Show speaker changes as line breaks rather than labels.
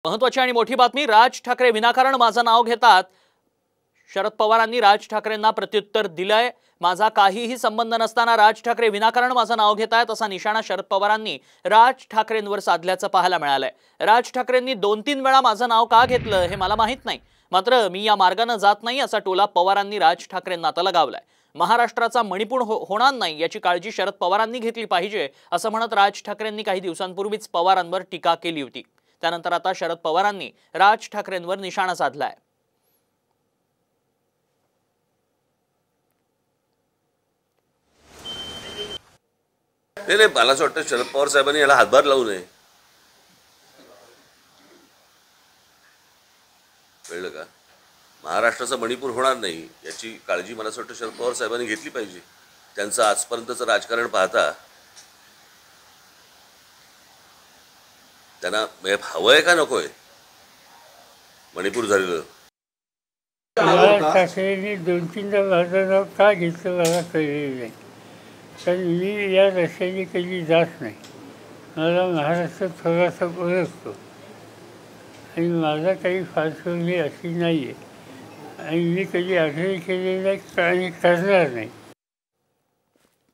महत्त्वाची आणि मोठी बातमी, राज ठाकरे विनाकारण माझं नाव घेतात। शरद पवारांनी राज ठाकरेंना प्रत्युत्तर दिलंय। माझा काहीही संबंध नसताना राज ठाकरे विनाकारण माझं नाव घेतायत असा निशाणा शरद पवारांनी राज ठाकरेंवर साधल्याचं पाहायला मिळालंय। राज ठाकरेंनी 2-3 वेळा माझं नाव का घेतलं हे मला माहित नाही, मात्र मी या मार्गाने जात नाही असा टोला पवारांनी राज ठाकरेंना आता लगावलाय। महाराष्ट्राचा मणिपूर होणार नाही याची काळजी शरद पवारांनी घेतली पाहिजे असं म्हणत राज ठाकरेंनी काही दिवसांपूर्वीच पवारांवर टीका केली होती। त्यानंतर आता शरद पवारांनी राज ठाकरेंवर निशाणा साधलाय।
नाही, मला असं वाटतं शरद पवार साहेबांनी याला हातभार लावू नये। कळलं का? महाराष्ट्राचा मणिपूर होणार नाही याची काळजी मला असं वाटतं शरद पवार साहेबांनी घेतली पाहिजे। त्यांचं आजपर्यंतचं राजकारण पाहता त्यांना हवंय का नकोय मणिपूर झालेलं?
ठाकरेंनी 2-3दा माझं नाव का घेतलं मला कळलेलं नाही, कारण मी या रस्त्याने कधी जात नाही। मला महाराष्ट्रात थोडासा ओळखतो आणि माझा काही फालतूगिरी अशी नाही आहे आणि मी कधी आग्रह केलेला नाही आणि करणार नाही।